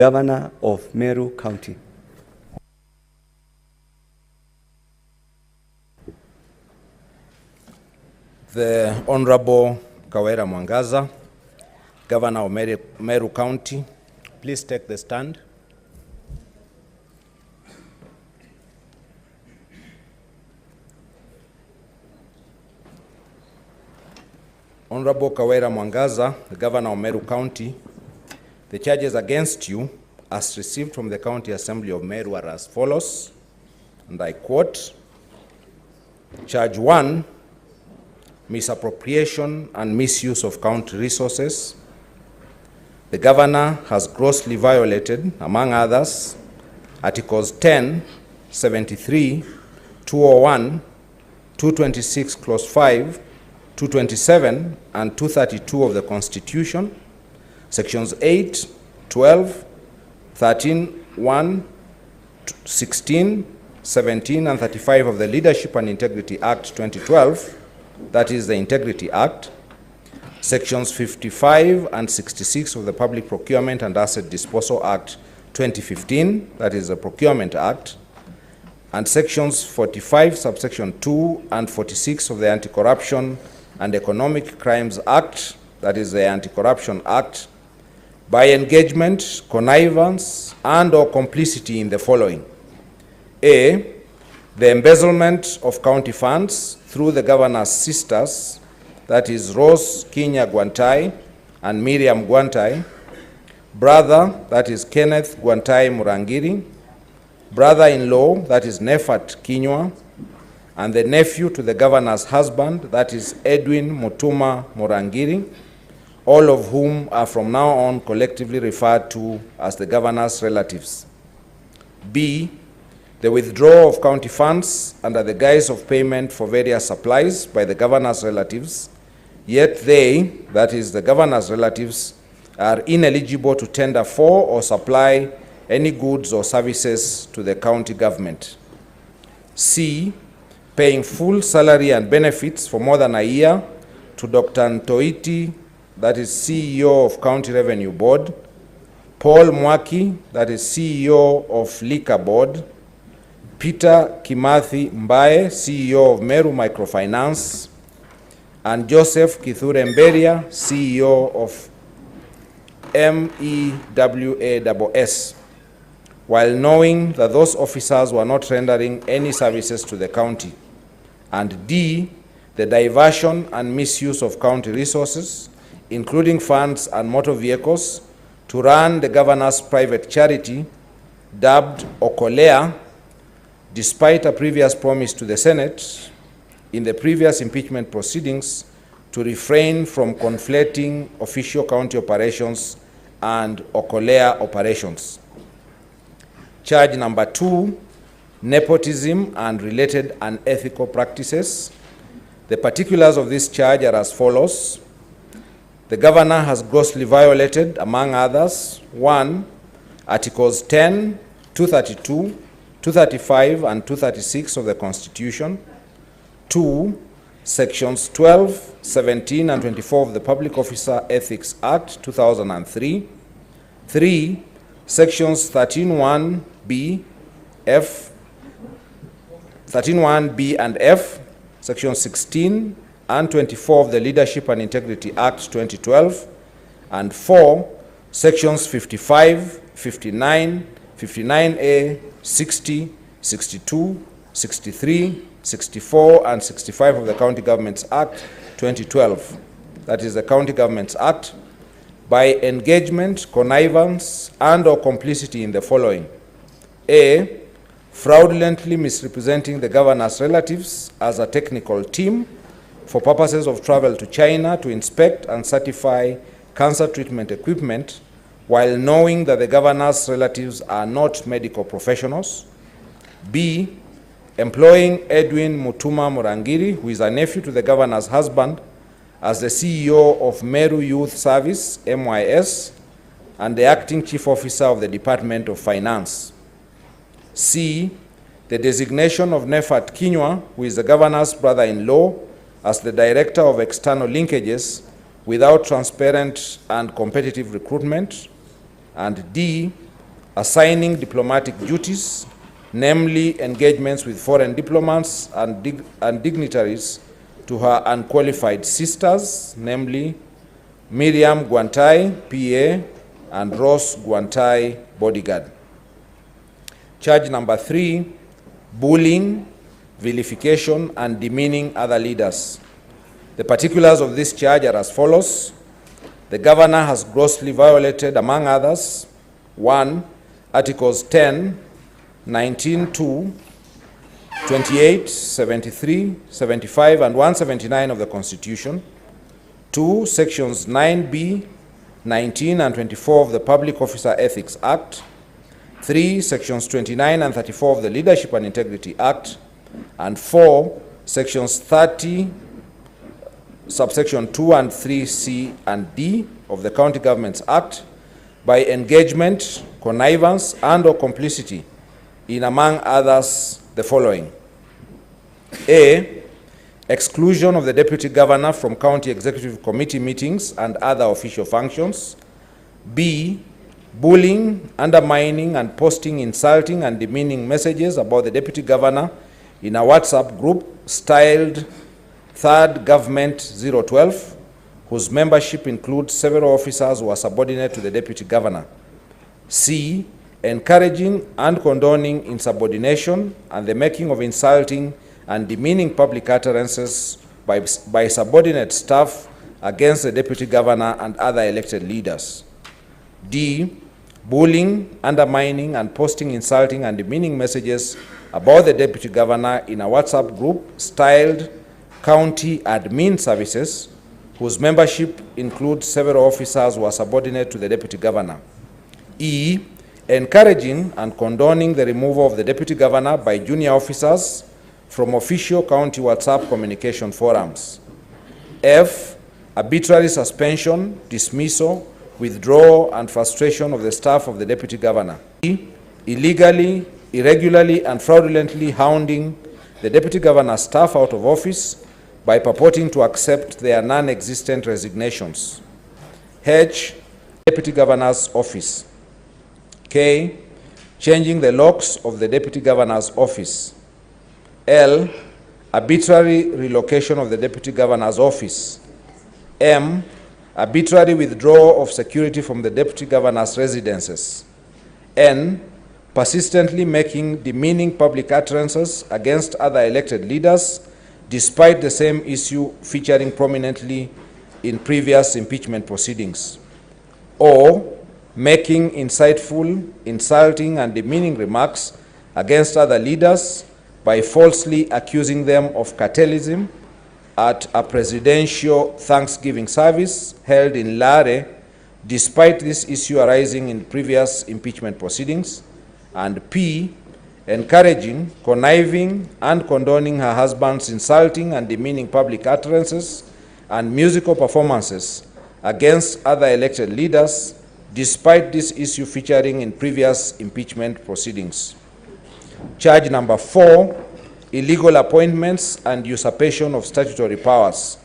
Governor of Meru County. The Honorable Kawira Mwangaza, Governor of Meru County, please take the stand. Honorable Kawira Mwangaza, the Governor of Meru County, the charges against you, as received from the County Assembly of Meru, are as follows, and I quote: Charge 1, misappropriation and misuse of county resources. The Governor has grossly violated, among others, Articles 10, 73, 201, 226, Clause 5, 227, and 232 of the Constitution, Sections 8, 12, 13, 1, 16, 17, and 35 of the Leadership and Integrity Act 2012, that is the Integrity Act, Sections 55 and 66 of the Public Procurement and Asset Disposal Act 2015, that is the Procurement Act, and Sections 45, subsection 2, and 46 of the Anti-Corruption and Economic Crimes Act, that is the Anti-Corruption Act, by engagement, connivance, and/or complicity in the following: A, the embezzlement of county funds through the Governor's sisters, that is Rose Kinya Gwantai and Miriam Gwantai, brother, that is Kenneth Gwantai Murangiri, brother-in-law, that is Nefat Kinywa, and the nephew to the Governor's husband, that is Edwin Mutuma Murangiri, all of whom are from now on collectively referred to as the Governor's relatives. B, the withdrawal of county funds under the guise of payment for various supplies by the Governor's relatives, yet they, that is the Governor's relatives, are ineligible to tender for or supply any goods or services to the county government. C, paying full salary and benefits for more than a year to Dr. Ntoiti, that is CEO of County Revenue Board, Paul Mwaki, that is CEO of Liquor Board, Peter Kimathi Mbae, CEO of Meru Microfinance, and Joseph Kithure Mberia, CEO of MEWASS, while knowing that those officers were not rendering any services to the county. And D, the diversion and misuse of county resources, including funds and motor vehicles, to run the Governor's private charity, dubbed Okolea, despite a previous promise to the Senate in the previous impeachment proceedings to refrain from conflating official county operations and Okolea operations. Charge number 2, nepotism and related unethical practices. The particulars of this charge are as follows. The Governor has grossly violated, among others, 1, Articles 10, 232, 235, and 236 of the Constitution, 2, Sections 12, 17, and 24 of the Public Officer Ethics Act 2003, 3, Sections 13(1)(b), F, 13(1)(b) and F, Section 16 and 24 of the Leadership and Integrity Act 2012, and 4, Sections 55, 59, 59A, 60, 62, 63, 64, and 65 of the County Governments Act 2012, that is the County Governments Act, by engagement, connivance, and/or complicity in the following: A, fraudulently misrepresenting the Governor's relatives as a technical team for purposes of travel to China to inspect and certify cancer treatment equipment, while knowing that the Governor's relatives are not medical professionals. B, employing Edwin Mutuma Murangiri, who is a nephew to the Governor's husband, as the CEO of Meru Youth Service, MYS, and the acting chief officer of the Department of Finance. C, the designation of Nefat Kinywa, who is the Governor's brother-in-law, as the Director of External Linkages without transparent and competitive recruitment. And D, assigning diplomatic duties, namely engagements with foreign diplomats and dignitaries, to her unqualified sisters, namely Miriam Guantai, PA, and Ross Guantai, bodyguard. Charge number 3, bullying, vilification, and demeaning other leaders. The particulars of this charge are as follows. The governor has grossly violated, among others, 1. Articles 10, 19, 2, 28, 73, 75, and 179 of the Constitution. 2. Sections 9B, 19, and 24 of the Public Officer Ethics Act. 3. Sections 29 and 34 of the Leadership and Integrity Act. And 4. Sections 30, subsection 2 and 3C and D of the County Governments Act, by engagement, connivance, and/or complicity in, among others, the following: A. Exclusion of the Deputy Governor from County Executive Committee meetings and other official functions. B. Bullying, undermining, and posting insulting and demeaning messages about the Deputy Governor in a WhatsApp group styled Third Government 012, whose membership includes several officers who are subordinate to the Deputy Governor. C. Encouraging and condoning insubordination and the making of insulting and demeaning public utterances by subordinate staff against the Deputy Governor and other elected leaders. D. Bullying, undermining, and posting insulting and demeaning messages about the Deputy Governor in a WhatsApp group styled County Admin Services, whose membership includes several officers who are subordinate to the Deputy Governor. E. Encouraging and condoning the removal of the Deputy Governor by junior officers from official county WhatsApp communication forums. F. Arbitrary suspension, dismissal, withdrawal, and frustration of the staff of the Deputy Governor. E. Illegally, irregularly, and fraudulently hounding the Deputy Governor's staff out of office by purporting to accept their non-existent resignations. H. Deputy Governor's office. K. Changing the locks of the Deputy Governor's office. L. Arbitrary relocation of the Deputy Governor's office. M. Arbitrary withdrawal of security from the Deputy Governor's residences. N. Persistently making demeaning public utterances against other elected leaders, despite the same issue featuring prominently in previous impeachment proceedings. Or making insightful, insulting, and demeaning remarks against other leaders by falsely accusing them of cartelism at a presidential Thanksgiving service held in Lare, despite this issue arising in previous impeachment proceedings. And P. Encouraging, conniving, and condoning her husband's insulting and demeaning public utterances and musical performances against other elected leaders, despite this issue featuring in previous impeachment proceedings. Charge number 4, illegal appointments and usurpation of statutory powers.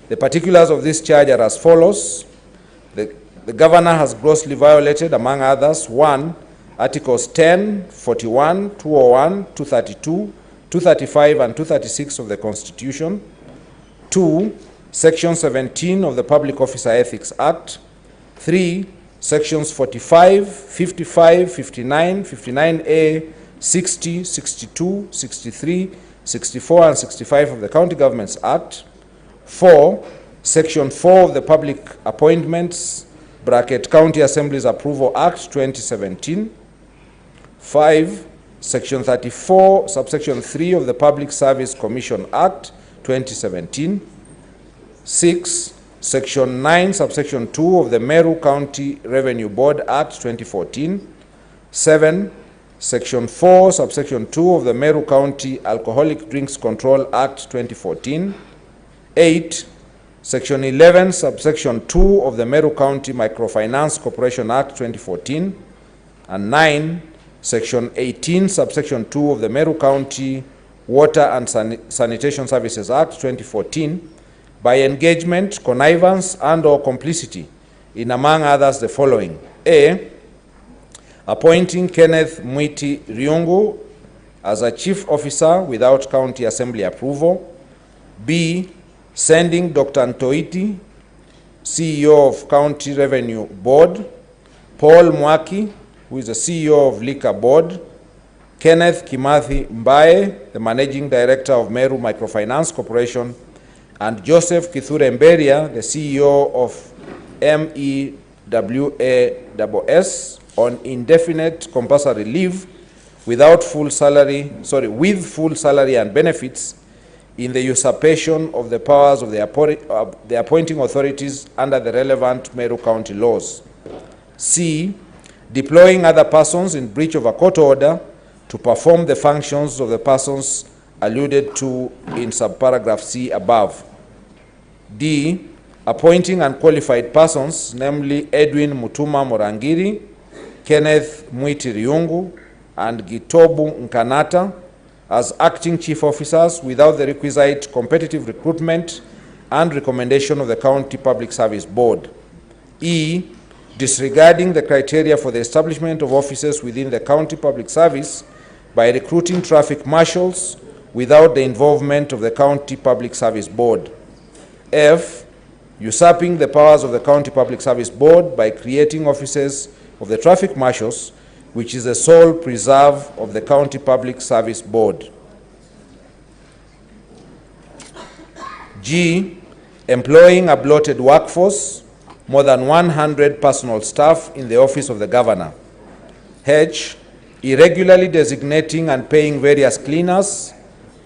The particulars of this charge are as follows. The governor has grossly violated, among others, 1. Articles 10, 41, 201, 232, 235, and 236 of the Constitution. 2. Section 17 of the Public Officer Ethics Act. 3. Sections 45, 55, 59, 59A, 60, 62, 63, 64, and 65 of the County Governments Act. 4. Section 4 of the Public Appointments, County Assemblies Approval Act 2017. 5. Section 34, subsection 3 of the Public Service Commission Act 2017. 6. Section 9, subsection 2 of the Meru County Revenue Board Act 2014. 7. Section 4, subsection 2 of the Meru County Alcoholic Drinks Control Act 2014. 8. Section 11, subsection 2 of the Meru County Microfinance Corporation Act 2014. And 9. Section 18, subsection 2 of the Meru County Water and Sanitation Services Act 2014, by engagement, connivance, and/or complicity in, among others, the following: A. appointing Kenneth Mwiti Riungu as a chief officer without county assembly approval. B, sending Dr. Ntoiti, CEO of County Revenue Board, Paul Mwaki, who is the CEO of Liquor Board, Kenneth Kimathi Mbae, the Managing Director of Meru Microfinance Corporation, and Joseph Kithure Mberia, the CEO of MEWASS, on indefinite compulsory leave with full salary and benefits in the usurpation of the powers of the appointing authorities under the relevant Meru County laws. C, deploying other persons in breach of a court order to perform the functions of the persons alluded to in subparagraph C above. D, appointing unqualified persons, namely Edwin Mutuma Morangiri, Kenneth Mwiti Riungu, and Gitobu Nkanata, as acting chief officers without the requisite competitive recruitment and recommendation of the County Public Service Board. E, disregarding the criteria for the establishment of offices within the County Public Service by recruiting traffic marshals without the involvement of the County Public Service Board. F, usurping the powers of the County Public Service Board by creating offices of the traffic marshals, which is the sole preserve of the County Public Service Board. G, employing a bloated workforce, more than 100 personal staff in the office of the governor. H, irregularly designating and paying various cleaners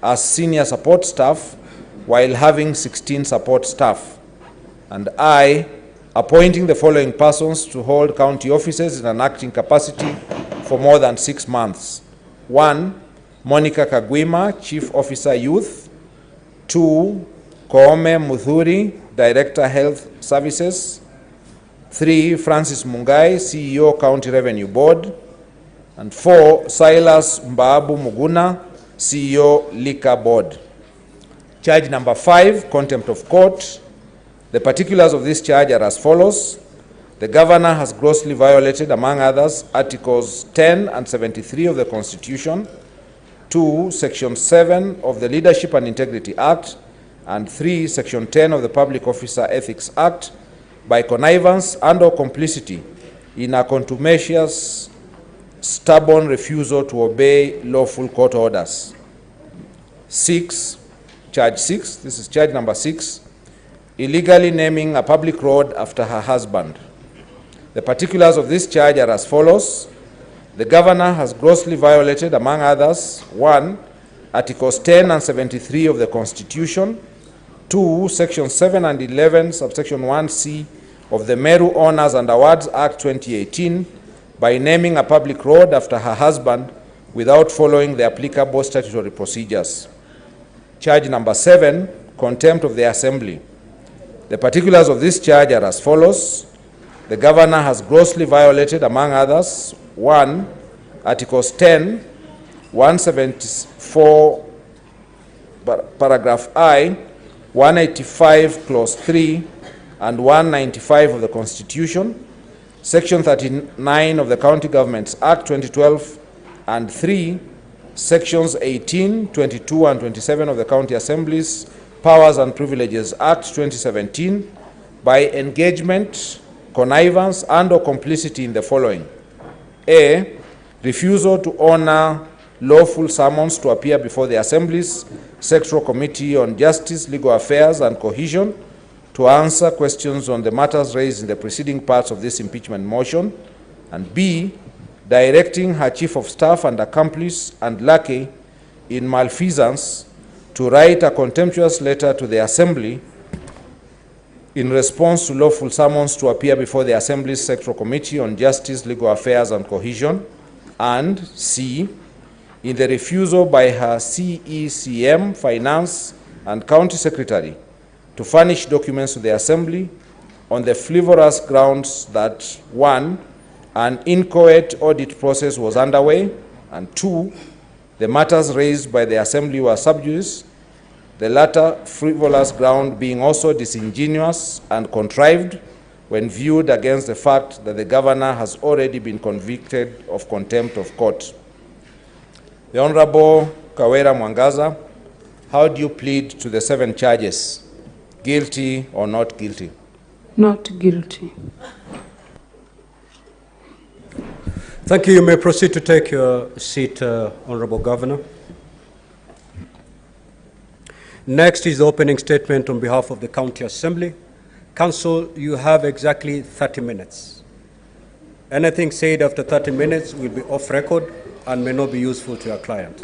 as senior support staff while having 16 support staff. And I, appointing the following persons to hold county offices in an acting capacity for more than 6 months. 1, Monica Kagwima, Chief Officer Youth. 2, Koome Muthuri, Director Health Services. 3, Francis Mungai, CEO County Revenue Board. And 4, Silas Mbaabu Muguna, CEO Liquor Board. Charge number 5, contempt of court. The particulars of this charge are as follows. The governor has grossly violated, among others, Articles 10 and 73 of the Constitution, 2, Section 7 of the Leadership and Integrity Act, and 3, Section 10 of the Public Officer Ethics Act, by connivance and/or complicity in a contumacious, stubborn refusal to obey lawful court orders. 6, charge 6, this is charge number 6, illegally naming a public road after her husband. The particulars of this charge are as follows. The governor has grossly violated, among others, 1, Articles 10 and 73 of the Constitution, 2, Section 7 and 11, subsection 1C of the Meru Honors and Awards Act 2018 by naming a public road after her husband without following the applicable statutory procedures. Charge number 7, contempt of the Assembly. The particulars of this charge are as follows. The governor has grossly violated, among others, 1, Articles 10, 174, paragraph I, 185, clause 3, and 195 of the Constitution, Section 39 of the County Governments Act 2012, and 3, Sections 18, 22, and 27 of the County Assembly's Powers and Privileges Act 2017 by engagement, connivance, and/or complicity in the following. A, refusal to honor lawful summons to appear before the Assembly's Sectoral Committee on Justice, Legal Affairs, and Cohesion to answer questions on the matters raised in the preceding parts of this impeachment motion. And B, directing her chief of staff and accomplice and lackey in malfeasance to write a contemptuous letter to the Assembly in response to lawful summons to appear before the Assembly's Sectoral Committee on Justice, Legal Affairs, and Cohesion. And C, in the refusal by her CECM, Finance, and County Secretary to furnish documents to the Assembly on the frivolous grounds that 1, an inchoate audit process was underway, and 2, the matters raised by the Assembly were sub judice, the latter frivolous ground being also disingenuous and contrived when viewed against the fact that the governor has already been convicted of contempt of court. The Honorable Kawira Mwangaza, how do you plead to the 7 charges? Guilty or not guilty? Not guilty. Thank you. You may proceed to take your seat, Honorable Governor. Next is the opening statement on behalf of the County Assembly. Council, you have exactly 30 minutes. Anything said after 30 minutes will be off record and may not be useful to your client.